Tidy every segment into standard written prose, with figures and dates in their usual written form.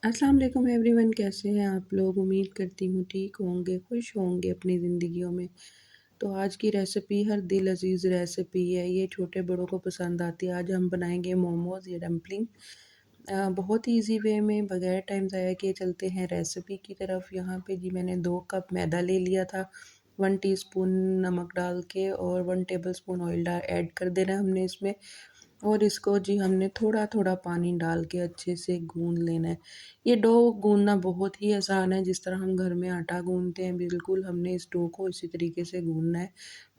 अस्सलाम वालेकुम एवरीवन, कैसे हैं आप लोग? उम्मीद करती हूँ ठीक होंगे, खुश होंगे अपनी ज़िंदगियों में। तो आज की रेसिपी हर दिल अज़ीज़ रेसिपी है, ये छोटे बड़ों को पसंद आती है। आज हम बनाएंगे मोमोज़ या डम्पलिंग बहुत ही ईज़ी वे में, बगैर टाइम ज़ाया किए चलते हैं रेसिपी की तरफ। यहाँ पे जी मैंने 2 कप मैदा ले लिया था, 1 टीस्पून नमक डाल के और 1 टेबलस्पून ऑयल ऐड कर देना है हमने इसमें। और इसको जी हमने थोड़ा-थोड़ा पानी डाल के अच्छे से गूँध लेना है। ये डो गूँधना बहुत ही आसान है, जिस तरह हम घर में आटा गूँधते हैं, बिल्कुल हमने इस डो को इसी तरीके से गूँधना है।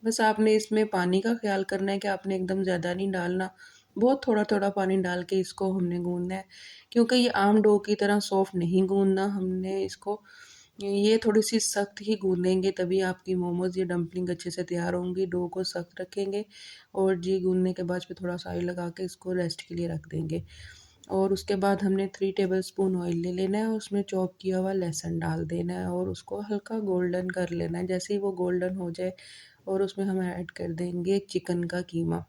बस आपने इसमें पानी का ख़्याल करना है कि आपने एकदम ज़्यादा नहीं डालना, बहुत थोड़ा-थोड़ा पानी डाल के इसको हमने गूँधना है। क्योंकि ये आम डो की तरह सॉफ्ट नहीं गूँधना हमने इसको, ये थोड़ी-सी सख्त ही गूँधेंगे, तभी आपकी मोमोज़ या डम्पलिंग अच्छे से तैयार होंगी। डो को सख्त रखेंगे और जी गूँधने के बाद इसपे थोड़ा सा ऑयल लगा के इसको रेस्ट के लिए रख देंगे। और उसके बाद हमने 3 टेबलस्पून ऑयल ले लेना है और उसमें चॉप किया हुआ लहसुन डाल देना है और उसको हल्का गोल्डन कर लेना है। जैसे ही वो गोल्डन हो जाए और उसमें हम ऐड कर देंगे चिकन का कीमा।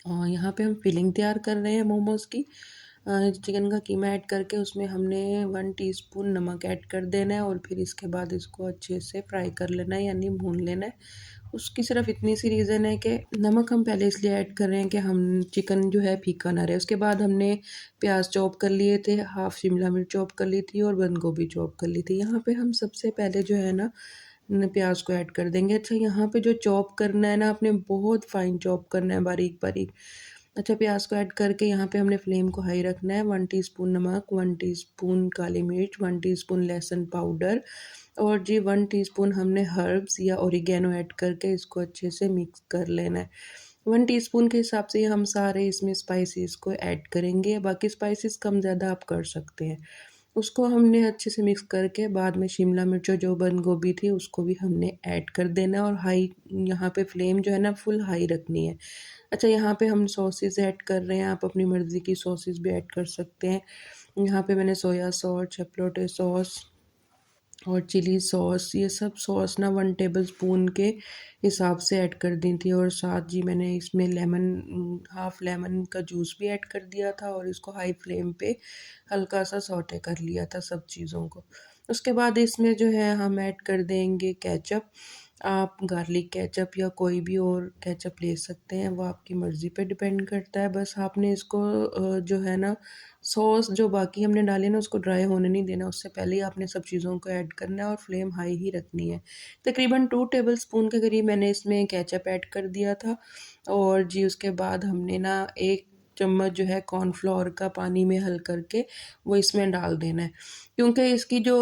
यहाँ पे हम फिलिंग तैयार कर रहे हैं मोमोज़ की। चिकन का कीमा ऐड करके उसमें हमने 1 टीस्पून नमक ऐड कर देना है और फिर इसके बाद इसको अच्छे से फ्राई कर लेना है, यानी भून लेना है। उसकी सिर्फ इतनी सी रीज़न है कि नमक हम पहले इसलिए ऐड कर रहे हैं कि हम चिकन जो है फीका ना रहे। उसके बाद हमने प्याज चॉप कर लिए थे, हाफ़ शिमला मिर्च चॉप कर ली थी और बंद गोभी चॉप कर ली थी। यहाँ पे हम सबसे पहले जो है ना प्याज को ऐड कर देंगे। अच्छा, यहाँ पे जो चॉप करना है ना, आपने बहुत फाइन चॉप करना है, बारीक-बारीक। अच्छा, प्याज को ऐड करके यहाँ पे हमने फ्लेम को हाई रखना है। 1 टीस्पून नमक, 1 टीस्पून काली मिर्च, 1 टीस्पून लहसुन पाउडर और जी 1 टीस्पून हमने हर्ब्स या ओरिगैनो ऐड करके इसको अच्छे से मिक्स कर लेना है। 1 टीस्पून के हिसाब से हम सारे इसमें स्पाइसेस को ऐड करेंगे, बाकी स्पाइसेस कम ज़्यादा आप कर सकते हैं। उसको हमने अच्छे से मिक्स करके बाद में शिमला मिर्च और जो बंद गोभी थी उसको भी हमने ऐड कर देना है और हाई, यहाँ पे फ्लेम जो है ना फुल हाई रखनी है। अच्छा, यहाँ पे हम सॉसेस ऐड कर रहे हैं, आप अपनी मर्ज़ी की सॉसेस भी ऐड कर सकते हैं। यहाँ पे मैंने सोया सॉस, चिपोtle सॉस और चिली सॉस, ये सब सॉस ना 1 टेबलस्पून के हिसाब से ऐड कर दी थी और साथ जी मैंने इसमें हाफ़ लेमन का जूस भी ऐड कर दिया था और इसको हाई फ्लेम पे हल्का सा सौटे कर लिया था सब चीज़ों को। उसके बाद इसमें जो है हम ऐड कर देंगे केचअप। आप गार्लिक केचअप या कोई भी और केचअप ले सकते हैं, वो आपकी मर्ज़ी पे डिपेंड करता है। बस आपने इसको जो है ना सॉस जो बाकी हमने डाली ना उसको ड्राई होने नहीं देना, उससे पहले ही आपने सब चीज़ों को ऐड करना है और फ्लेम हाई ही रखनी है। तकरीबन 2 टेबलस्पून के करीब मैंने इसमें केचअप ऐड कर दिया था और जी उसके बाद हमने ना 1 चम्मच जो है कॉर्नफ्लोर का पानी में हल करके वो इसमें डाल देना है। क्योंकि इसकी जो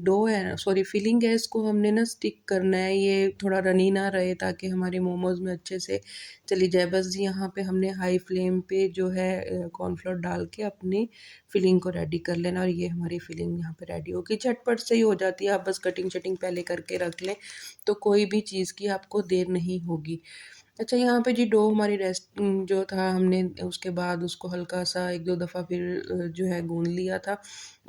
डो है, सॉरी फिलिंग है, इसको हमने ना स्टिक करना है, ये थोड़ा रनी ना रहे ताकि हमारे मोमोज़ में अच्छे से चली जाए। बस जी यहाँ पे हमने हाई फ्लेम पे जो है कॉर्नफ्लोर डाल के अपनी फिलिंग को रेडी कर लेना और ये हमारी फिलिंग यहाँ पे रेडी होगी। झटपट से ही हो जाती है, आप बस कटिंग शटिंग पहले करके रख लें, तो कोई भी चीज़ की आपको देर नहीं होगी। अच्छा, यहाँ पे जी डो हमारी जो था हमने उसके बाद उसको हल्का-सा 1-2 दफ़ा फिर जो है गूँध लिया था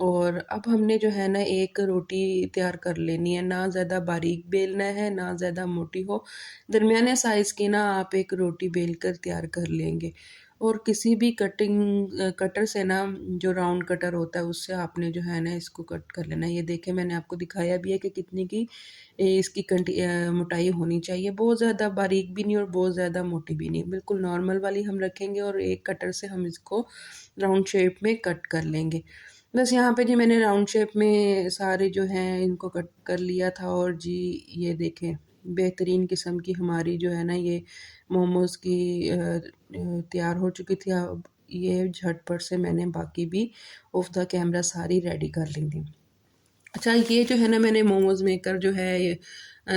और अब हमने जो है ना एक रोटी तैयार कर लेनी है, ना ज़्यादा बारीक बेलना है, ना ज़्यादा मोटी हो, दरमियाने साइज़ की ना आप एक रोटी बेल कर तैयार कर लेंगे। और किसी भी कटर से ना, जो राउंड कटर होता है उससे आपने जो है ना इसको कट कर लेना है। ये देखें, मैंने आपको दिखाया भी है कि कितनी की इसकी मोटाई होनी चाहिए, बहुत ज़्यादा बारीक भी नहीं और बहुत ज़्यादा मोटी भी नहीं, बिल्कुल नॉर्मल वाली हम रखेंगे और एक कटर से हम इसको राउंड शेप में कट कर लेंगे। बस यहाँ पे जी मैंने राउंड शेप में सारे जो हैं इनको कट कर लिया था और जी ये देखें, बेहतरीन किस्म की हमारी जो है ना ये मोमोज़ की तैयार हो चुकी थी। अब ये झटपट से मैंने बाकी भी ऑफ द कैमरा सारी रेडी कर ली थी। अच्छा, ये जो है ना मैंने मोमोज़ मेकर जो है ये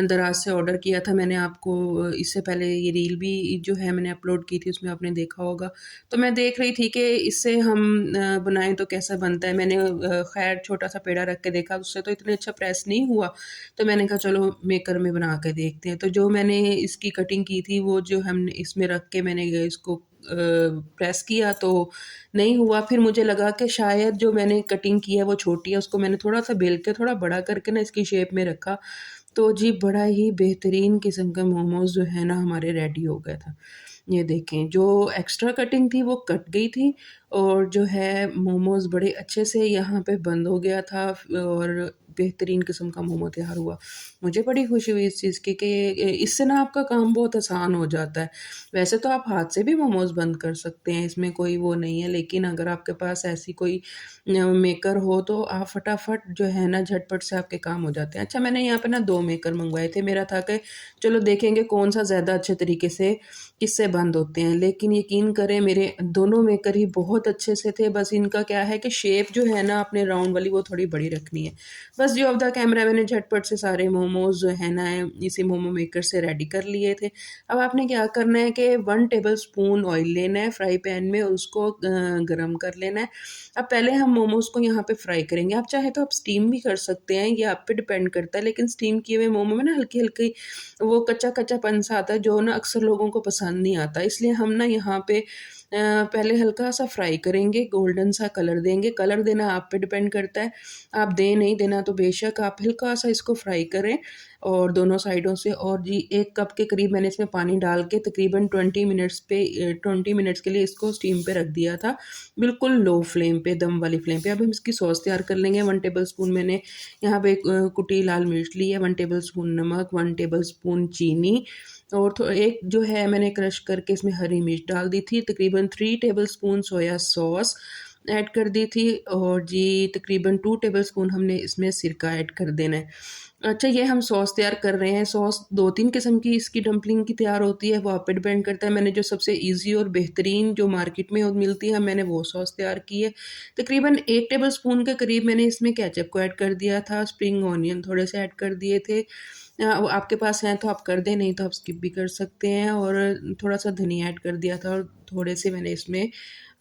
दराज़ से ऑर्डर किया था। मैंने आपको इससे पहले ये रील भी जो है मैंने अपलोड की थी, उसमें आपने देखा होगा। तो मैं देख रही थी कि इससे हम बनाएँ तो कैसा बनता है। मैंने ख़ैर छोटा-सा पेड़ा रख के देखा, उससे तो इतने अच्छा प्रेस नहीं हुआ। तो मैंने कहा चलो मेकर में बना के देखते हैं। तो जो मैंने इसकी कटिंग की थी वो जो हमने इसमें रख के मैंने इसको प्रेस किया तो नहीं हुआ। फिर मुझे लगा कि शायद जो मैंने कटिंग की है वो छोटी है, उसको मैंने थोड़ा-सा बेल के थोड़ा बड़ा करके ना इसकी शेप में रखा, तो जी बड़ा ही बेहतरीन किस्म का मोमोज़ जो है ना हमारे रेडी हो गया था। ये देखें जो एक्स्ट्रा कटिंग थी वो कट गई थी और जो है मोमोज़ बड़े अच्छे से यहाँ पे बंद हो गया था और बेहतरीन किस्म का मोमो तैयार हुआ। मुझे बड़ी खुशी हुई इस चीज़ की कि इससे ना आपका काम बहुत आसान हो जाता है। वैसे तो आप हाथ से भी मोमोज़ बंद कर सकते हैं, इसमें कोई वो नहीं है, लेकिन अगर आपके पास ऐसी कोई मेकर हो तो आप फटाफट जो है ना झटपट से आपके काम हो जाते हैं। अच्छा मैंने यहाँ पे ना 2 मेकर मँगवाए थे, मेरा था कि चलो देखेंगे कौन-सा ज़्यादा अच्छे तरीके से किससे बंद होते हैं। लेकिन यकीन करें मेरे दोनों मेकर ही बहुत अच्छे से थे, बस इनका क्या है कि शेप जो है ना आपने राउंड वाली वो थोड़ी बड़ी रखनी है। बस जो ऑफ द कैमरा मैंने झटपट से सारे मोमोज़ जो है ना इसी मोमो मेकर से रेडी कर लिए थे। अब आपने क्या करना है कि 1 टेबलस्पून ऑयल लेना है फ्राई पैन में, उसको गरम कर लेना है। अब पहले हम मोमोज़ को यहाँ पे फ्राई करेंगे, आप चाहे तो आप स्टीम भी कर सकते हैं, ये आप पे डिपेंड करता है, लेकिन स्टीम किए हुए मोमो में ना हल्की-हल्की वो कच्चा-कच्चापन सा आता है जो ना अक्सर लोगों को पसंद नहीं आता। इसलिए हम ना यहाँ पे पहले हल्का-सा फ्राई करेंगे, गोल्डन सा कलर देंगे, कलर देना आप पे डिपेंड करता है, आप दें नहीं देना तो बेशक आप हल्का-सा इसको फ्राई करें और दोनों साइडों से और जी 1 कप के करीब मैंने इसमें पानी डाल के तकरीबन 20 मिनट्स के लिए इसको स्टीम पे रख दिया था, बिल्कुल लो फ्लेम पे, दम वाली फ्लेम पे। अब हम इसकी सॉस तैयार कर लेंगे। 1 टेबलस्पून मैंने यहाँ पे कुटी लाल मिर्च ली है, 1 टेबलस्पून नमक, 1 टेबलस्पून चीनी और एक जो है मैंने क्रश करके इसमें हरी मिर्च डाल दी थी, तकरीबन 3 टेबलस्पून सोया सॉस ऐड कर दी थी और जी तकरीबन 2 टेबलस्पून हमने इसमें सिरका ऐड कर देना है। अच्छा ये हम सॉस तैयार कर रहे हैं, सॉस 2-3 किस्म की इसकी डम्पलिंग की तैयार होती है, वो आप पे डिपेंड करता है। मैंने जो सबसे ईज़ी और बेहतरीन जो मार्केट में मिलती है, मैंने वो सॉस तैयार की है। तकरीबन 1 टेबलस्पून के करीब मैंने इसमें केचअप को ऐड कर दिया था, स्प्रिंग अनियन थोड़े से ऐड कर दिए थे। वो आपके पास हैं तो आप कर दें, नहीं तो आप स्किप भी कर सकते हैं और थोड़ा-सा धनिया ऐड कर दिया था और थोड़े से मैंने इसमें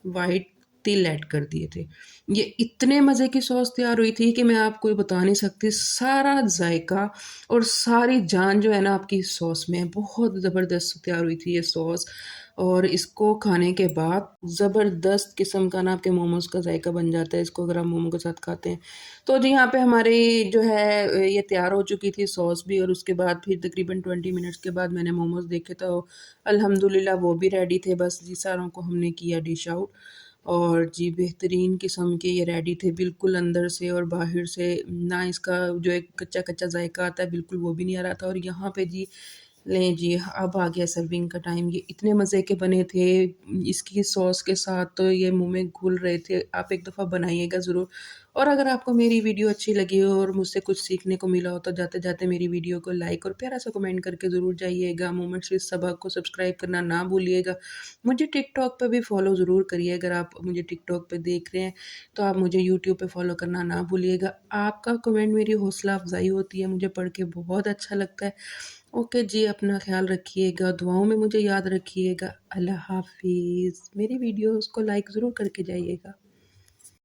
व्हाइट तिल ऐड कर दिए थे। ये इतने मज़े की सॉस तैयार हुई थी कि मैं आपको ये बता नहीं सकती, सारा जायका और सारी जान जो है ना आपकी इस सॉस में है। बहुत ज़बरदस्त तैयार हुई थी ये सॉस और इसको खाने के बाद ज़बरदस्त किस्म का ना आपके मोमोज़ का जायका बन जाता है, इसको अगर आप मोमो के साथ खाते हैं। तो जी यहाँ पे हमारी जो है ये तैयार हो चुकी थी सॉस भी और उसके बाद फिर तकरीबन 20 मिनट्स के बाद मैंने मोमोज़ देखे तो अल्हम्दुलिल्लाह वो भी रेडी थे। बस जी सारों को हमने किया डिश आउट और जी बेहतरीन किस्म के ये रेडी थे, बिल्कुल अंदर से और बाहर से ना इसका जो एक कच्चा-कच्चा जायका आता है बिल्कुल वो भी नहीं आ रहा था और यहाँ पे जी लें जी, अब आ गया सर्विंग का टाइम। ये इतने मज़े के बने थे, इसकी सॉस के साथ तो ये मुँह में घुल रहे थे। आप एक दफ़ा बनाइएगा ज़रूर और अगर आपको मेरी वीडियो अच्छी लगी हो और मुझसे कुछ सीखने को मिला हो, तो जाते-जाते मेरी वीडियो को लाइक और प्यारा-सा कमेंट करके ज़रूर जाइएगा। मोमेंट्स विद सबा को सब्सक्राइब करना ना भूलिएगा। मुझे टिकटॉक पे भी फ़ॉलो ज़रूर करिए, अगर आप मुझे टिकटॉक पे देख रहे हैं, तो आप मुझे यूट्यूब पे फ़ॉलो करना ना भूलिएगा। आपका कमेंट मेरी हौसला अफ़ज़ाई होती है, मुझे पढ़ के बहुत अच्छा लगता है। ओके जी, अपना ख़्याल रखिएगा, दुआओं में मुझे याद रखिएगा। अल्लाह हाफ़िज़। मेरी वीडियोज़ को लाइक ज़रूर करके जाइएगा।